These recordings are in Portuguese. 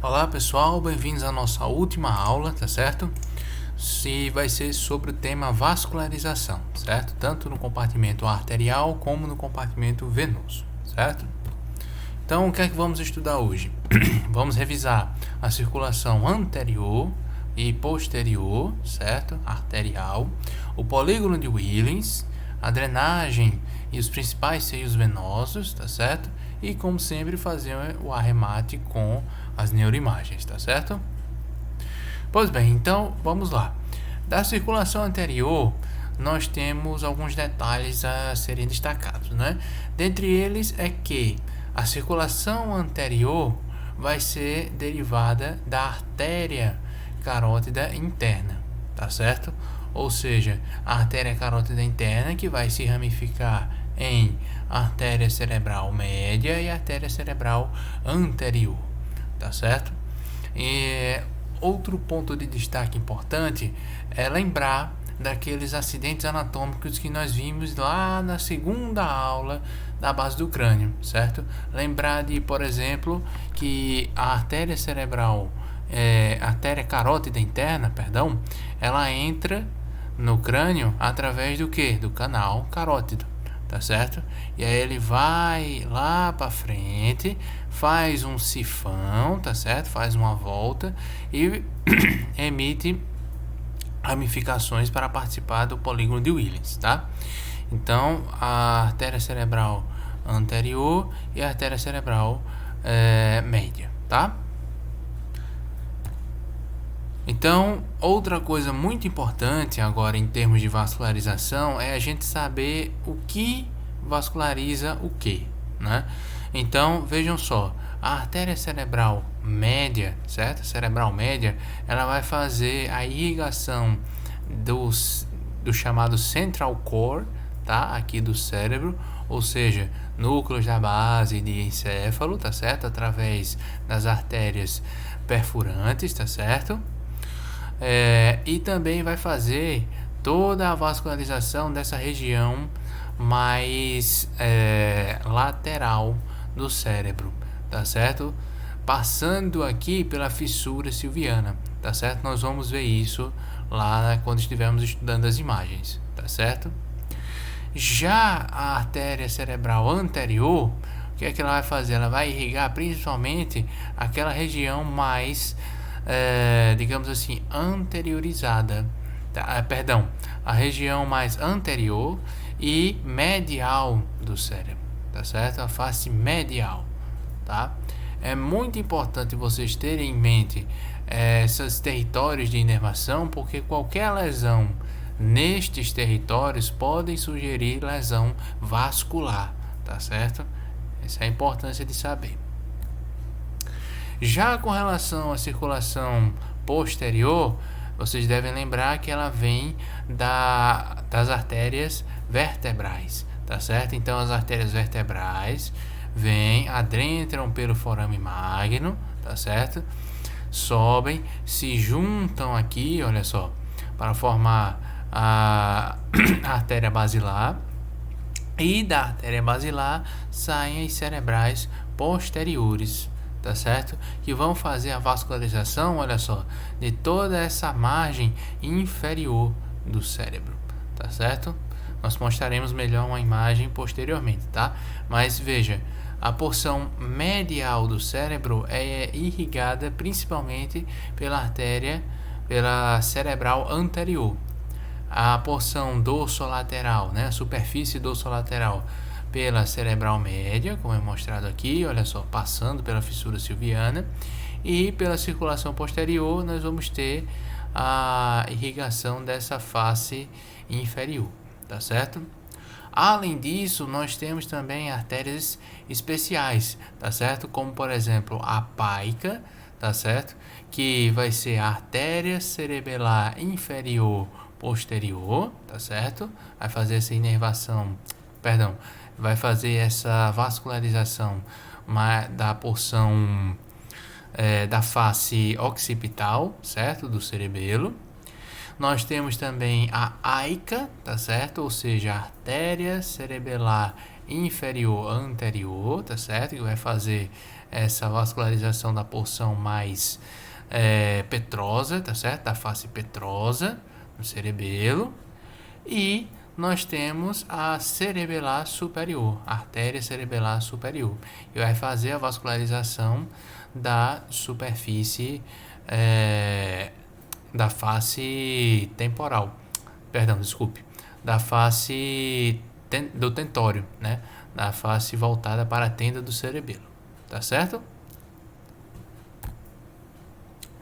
Olá pessoal, bem-vindos à nossa última aula, tá certo? Se vai ser sobre o tema vascularização, certo? Tanto no compartimento arterial como no compartimento venoso, certo? Então, o que é que vamos estudar hoje? Vamos revisar a circulação anterior e posterior, certo? Arterial, o polígono de Wheelings, a drenagem e os principais seios venosos, tá certo? E, como sempre, fazer o arremate com as neuroimagens, tá certo? Pois bem, então vamos lá. Da circulação anterior, nós temos alguns detalhes a serem destacados, né? Dentre eles é que a circulação anterior vai ser derivada da artéria carótida interna, tá certo? Ou seja, a artéria carótida interna que vai se ramificar em artéria cerebral média e artéria cerebral anterior, tá certo? E outro ponto de destaque importante é lembrar daqueles acidentes anatômicos que nós vimos lá na segunda aula da base do crânio, certo? Lembrar de, por exemplo, que a artéria cerebral, artéria carótida interna, perdão, ela entra no crânio através do que? Do canal carótido, tá certo? E aí ele vai lá para frente, faz um sifão, tá certo? Faz uma volta e emite ramificações para participar do polígono de Wheelings, tá? Então, a artéria cerebral anterior e a artéria cerebral média, tá? Então, outra coisa muito importante agora em termos de vascularização é a gente saber o que vasculariza o que, né? Então, vejam só, a artéria cerebral média, certo? Cerebral média, ela vai fazer a irrigação do chamado central core, tá? Aqui do cérebro, ou seja, núcleos da base de encéfalo, tá certo? Através das artérias perfurantes, tá certo? E também vai fazer toda a vascularização dessa região mais lateral do cérebro, tá certo? Passando aqui pela fissura silviana, tá certo? Nós vamos ver isso lá quando estivermos estudando as imagens, tá certo? Já a artéria cerebral anterior, o que é que ela vai fazer? Ela vai irrigar principalmente aquela região mais digamos assim, anteriorizada, tá? Perdão, a região mais anterior e medial do cérebro, tá certo? A face medial, tá? É muito importante vocês terem em mente esses territórios de inervação, porque qualquer lesão nestes territórios podem sugerir lesão vascular, tá certo? Essa é a importância de saber. Já com relação à circulação posterior, vocês devem lembrar que ela vem das artérias vertebrais, tá certo? Então as artérias vertebrais adentram pelo forame magno, tá certo? Sobem, se juntam aqui, olha só, para formar a artéria basilar, e da artéria basilar saem as cerebrais posteriores, tá certo? Que vão fazer a vascularização, olha só, de toda essa margem inferior do cérebro, tá certo? Nós mostraremos melhor uma imagem posteriormente, tá? Mas veja, a porção medial do cérebro é irrigada principalmente pela cerebral anterior. A porção dorsolateral, né, a superfície dorsolateral, pela cerebral média, como é mostrado aqui, olha só, passando pela fissura silviana, e pela circulação posterior nós vamos ter a irrigação dessa face inferior, tá certo? Além disso, nós temos também artérias especiais, tá certo? Como, por exemplo, a paica, tá certo? Que vai ser a artéria cerebelar inferior posterior, tá certo? Vai fazer essa inervação, vai fazer essa vascularização da porção da face occipital, certo? Do cerebelo. Nós temos também a AICA, tá certo? Ou seja, a artéria cerebelar inferior anterior, tá certo? Que vai fazer essa vascularização da porção mais petrosa, tá certo? Da face petrosa no cerebelo. E nós temos a cerebelar superior, a artéria cerebelar superior, que vai fazer a vascularização da superfície da face temporal, perdão, desculpe, da face do tentório, né? Da face voltada para a tenda do cerebelo, tá certo?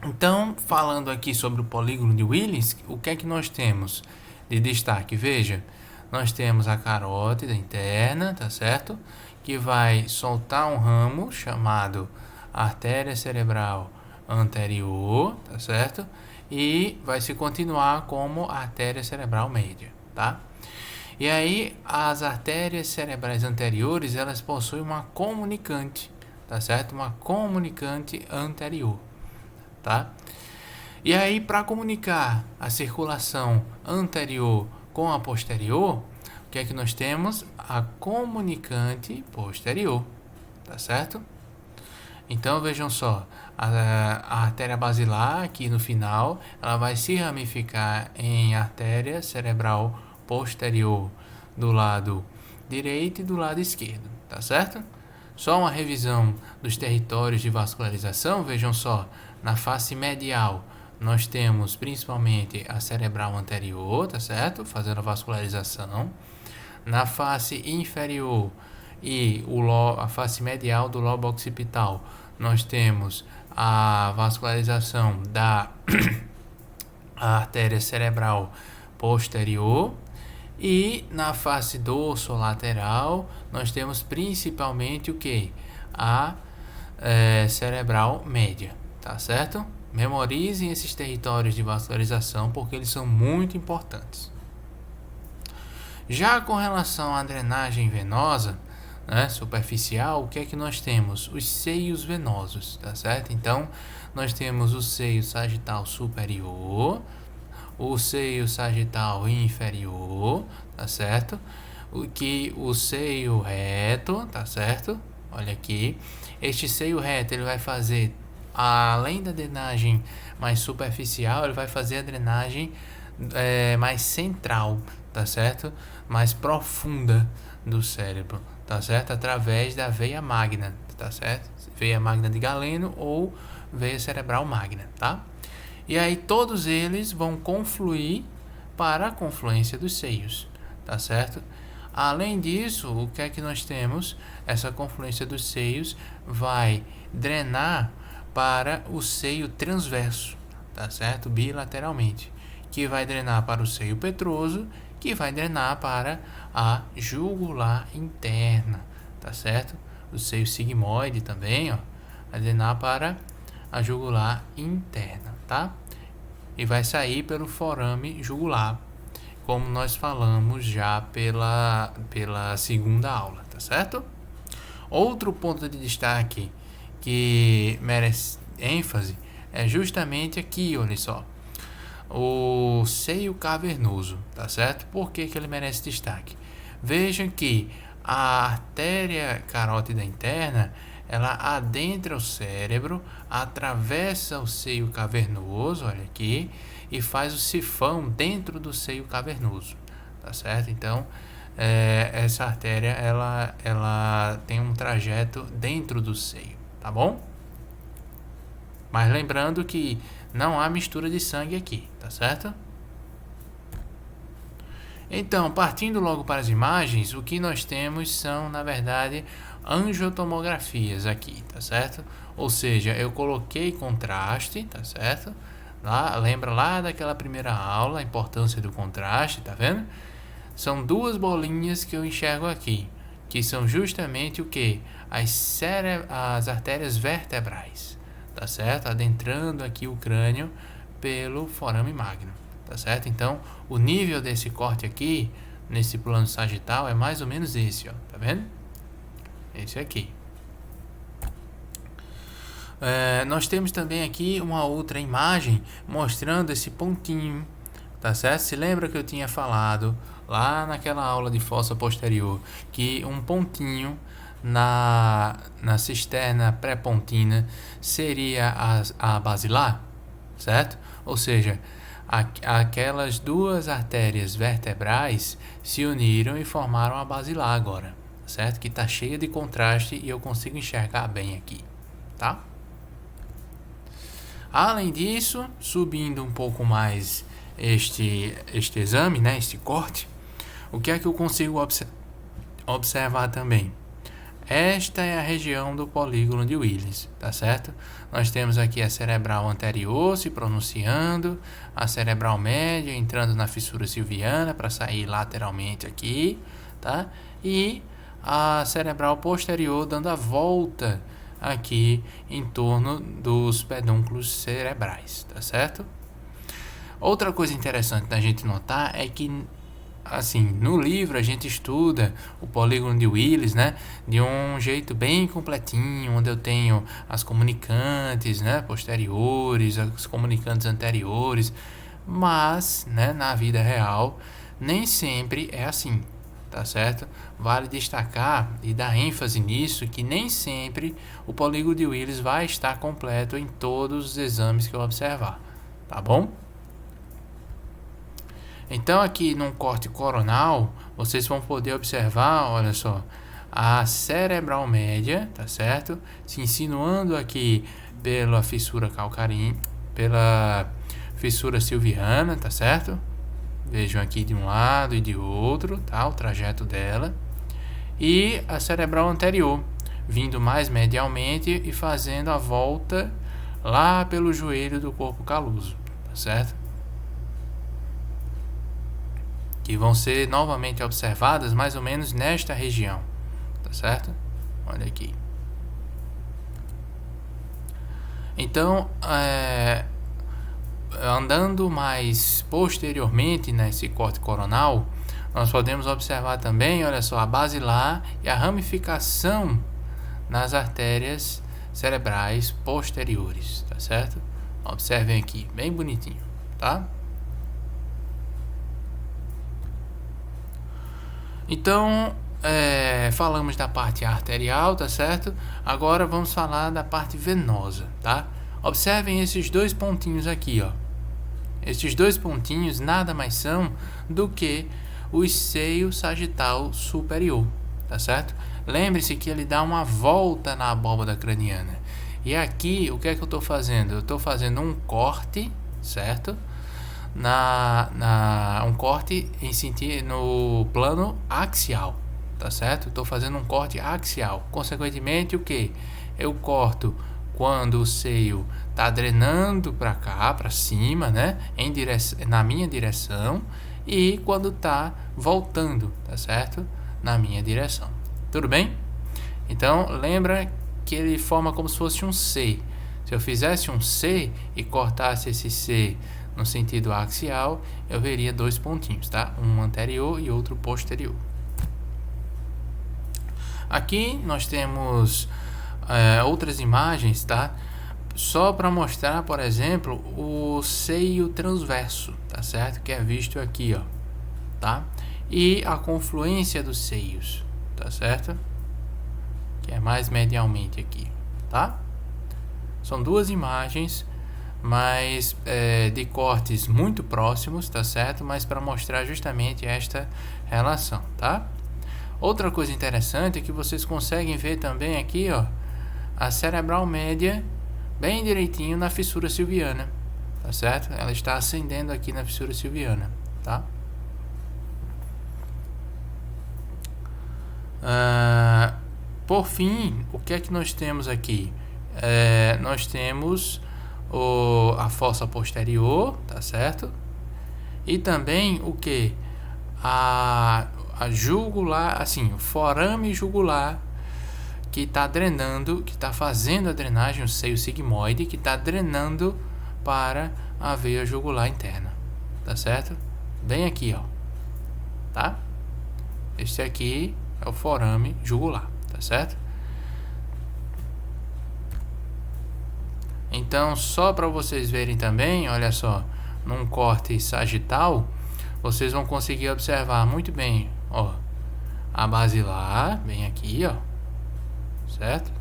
Então, falando aqui sobre o polígono de Willis, o que é que nós temos de destaque? Veja, nós temos a carótida interna, tá certo? Que vai soltar um ramo chamado artéria cerebral anterior, tá certo? E vai se continuar como artéria cerebral média, tá? E aí, as artérias cerebrais anteriores, elas possuem uma comunicante, tá certo? Uma comunicante anterior, tá? E aí, para comunicar a circulação anterior com a posterior, o que é que nós temos? A comunicante posterior, tá certo? Então, vejam só, a artéria basilar aqui no final, ela vai se ramificar em artéria cerebral posterior do lado direito e do lado esquerdo, tá certo? Só uma revisão dos territórios de vascularização, vejam só, na face medial nós temos principalmente a cerebral anterior, tá certo? Fazendo a vascularização. Na face inferior e a face medial do lobo occipital, nós temos a vascularização da artéria cerebral posterior. E na face dorsolateral, nós temos principalmente o que? A cerebral média, tá certo? Memorizem esses territórios de vascularização porque eles são muito importantes. Já com relação à drenagem venosa, né, superficial, o que é que nós temos? Os seios venosos, tá certo? Então, nós temos o seio sagital superior, o seio sagital inferior, tá certo? O seio reto, tá certo? Olha aqui, este seio reto ele vai fazer, além da drenagem mais superficial, ele vai fazer a drenagem mais central, tá certo? Mais profunda do cérebro, tá certo? Através da veia magna, tá certo? Veia magna de Galeno ou veia cerebral magna, tá? E aí todos eles vão confluir para a confluência dos seios, tá certo? Além disso, o que é que nós temos? Essa confluência dos seios vai drenar para o seio transverso, tá certo? Bilateralmente, que vai drenar para o seio petroso, que vai drenar para a jugular interna, tá certo? O seio sigmoide também, ó, vai drenar para a jugular interna, tá? E vai sair pelo forame jugular, como nós falamos já pela segunda aula, tá certo? Outro ponto de destaque que merece ênfase é justamente aqui, olha só, o seio cavernoso, tá certo? Por que ele merece destaque? Vejam que a artéria carótida interna, ela adentra o cérebro, atravessa o seio cavernoso, olha aqui, e faz o sifão dentro do seio cavernoso, tá certo? Então, essa artéria, ela tem um trajeto dentro do seio, tá bom? Mas lembrando que não há mistura de sangue aqui, tá certo? Então, partindo logo para as imagens, o que nós temos são, na verdade, angiotomografias aqui, tá certo? Ou seja, eu coloquei contraste, tá certo? Lembra lá daquela primeira aula, a importância do contraste, tá vendo? São duas bolinhas que eu enxergo aqui, que são justamente o que? As artérias vertebrais, tá certo? Adentrando aqui o crânio pelo forame magno, tá certo? Então, o nível desse corte aqui, nesse plano sagital, é mais ou menos esse, ó, tá vendo? Esse aqui. Nós temos também aqui uma outra imagem mostrando esse pontinho, tá certo? Se lembra que eu tinha falado lá naquela aula de fossa posterior, que um pontinho na cisterna pré-pontina seria a basilar, certo? Ou seja, aquelas duas artérias vertebrais se uniram e formaram a basilar agora, certo? Que está cheia de contraste e eu consigo enxergar bem aqui, tá? Além disso, subindo um pouco mais este exame, né, este corte, o que é que eu consigo observar também? Esta é a região do polígono de Willis, tá certo? Nós temos aqui a cerebral anterior se pronunciando, a cerebral média entrando na fissura silviana para sair lateralmente aqui, tá? E a cerebral posterior dando a volta aqui em torno dos pedúnculos cerebrais, tá certo? Outra coisa interessante da gente notar é que, assim, no livro a gente estuda o polígono de Willis, né, de um jeito bem completinho, onde eu tenho as comunicantes, né, posteriores, as comunicantes anteriores, mas, né, na vida real nem sempre é assim, tá certo? Vale destacar e dar ênfase nisso que nem sempre o polígono de Willis vai estar completo em todos os exames que eu observar, tá bom? Então aqui num corte coronal, vocês vão poder observar, olha só, a cerebral média, tá certo? Se insinuando aqui pela fissura calcarínea, pela fissura silviana, tá certo? Vejam aqui de um lado e de outro, tá? O trajeto dela. E a cerebral anterior, vindo mais medialmente e fazendo a volta lá pelo joelho do corpo caloso, tá certo? Que vão ser novamente observadas mais ou menos nesta região, tá certo? Olha aqui. Então, andando mais posteriormente nesse corte coronal, nós podemos observar também, olha só, a basilar e a ramificação nas artérias cerebrais posteriores, tá certo? Observem aqui, bem bonitinho, tá? Então, falamos da parte arterial, tá certo? Agora vamos falar da parte venosa, tá? Observem esses dois pontinhos aqui, ó. Esses dois pontinhos nada mais são do que o seio sagital superior, tá certo? Lembre-se que ele dá uma volta na abóbada craniana. E aqui, o que é que eu estou fazendo? Eu estou fazendo um corte, certo? Um corte em sentido no plano axial, tá certo? Estou fazendo um corte axial. Consequentemente, o que? Eu corto quando o seio está drenando para cá, para cima, né? Na minha direção, e quando está voltando, tá certo? Na minha direção. Tudo bem? Então, lembra que ele forma como se fosse um C. Se eu fizesse um C e cortasse esse C no sentido axial, eu veria dois pontinhos, tá? Um anterior e outro posterior. Aqui nós temos outras imagens, tá? Só para mostrar, por exemplo, o seio transverso, tá certo? Que é visto aqui, ó, tá? E a confluência dos seios, tá certo? Que é mais medialmente aqui, tá? São duas imagens, mas de cortes muito próximos, tá certo? Mas para mostrar justamente esta relação, tá? Outra coisa interessante é que vocês conseguem ver também aqui, ó, a cerebral média bem direitinho na fissura silviana, tá certo? Ela está ascendendo aqui na fissura silviana, tá? Por fim, o que é que nós temos aqui? Nós temos a fossa posterior, tá certo? E também o que? A jugular, assim, o forame jugular que está drenando, que está fazendo a drenagem, o seio sigmoide, que está drenando para a veia jugular interna, tá certo? Bem aqui, ó, tá? Este aqui é o forame jugular, tá certo? Então, só para vocês verem também, olha só, num corte sagital, vocês vão conseguir observar muito bem, ó, a basilar, bem aqui, ó, certo?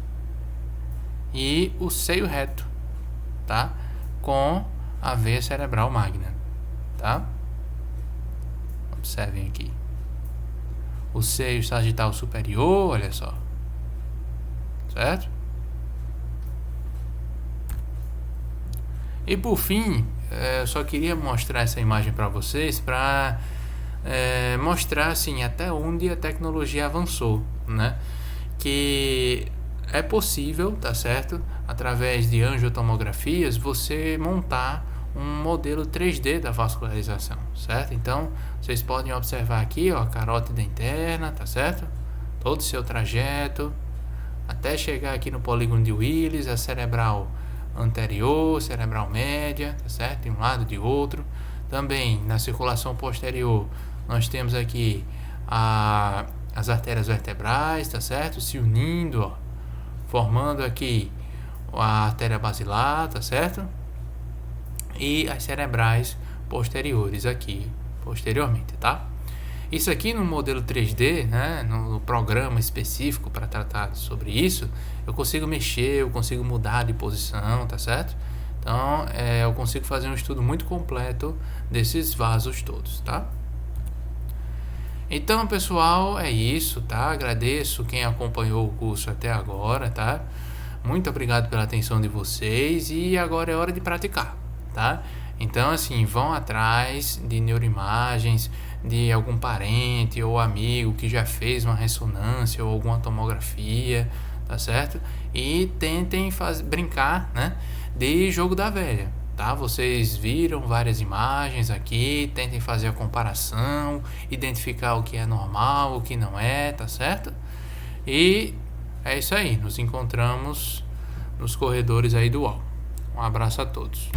E o seio reto, tá? Com a veia cerebral magna, tá? Observem aqui. O seio sagital superior, olha só, certo? E por fim, eu só queria mostrar essa imagem para vocês, para mostrar assim até onde a tecnologia avançou, né? Que é possível, tá certo? Através de angiotomografias, você montar um modelo 3D da vascularização, certo? Então, vocês podem observar aqui, ó, a carótida interna, tá certo? Todo o seu trajeto, até chegar aqui no polígono de Willis, a cerebral anterior, cerebral média, tá certo? De um lado e de outro. Também na circulação posterior, nós temos aqui as artérias vertebrais, tá certo? Se unindo, ó, formando aqui a artéria basilar, tá certo? E as cerebrais posteriores aqui, posteriormente, tá? Isso aqui no modelo 3D, né, no programa específico para tratar sobre isso, eu consigo mexer, eu consigo mudar de posição, tá certo? Então, eu consigo fazer um estudo muito completo desses vasos todos, tá? Então, pessoal, é isso, tá? Agradeço quem acompanhou o curso até agora, tá? Muito obrigado pela atenção de vocês e agora é hora de praticar, tá? Então, assim, vão atrás de neuroimagens, de algum parente ou amigo que já fez uma ressonância ou alguma tomografia, tá certo? E tentem brincar, né, de jogo da velha, tá? Vocês viram várias imagens aqui, tentem fazer a comparação, identificar o que é normal, o que não é, tá certo? E é isso aí, nos encontramos nos corredores aí do UOL. Um abraço a todos.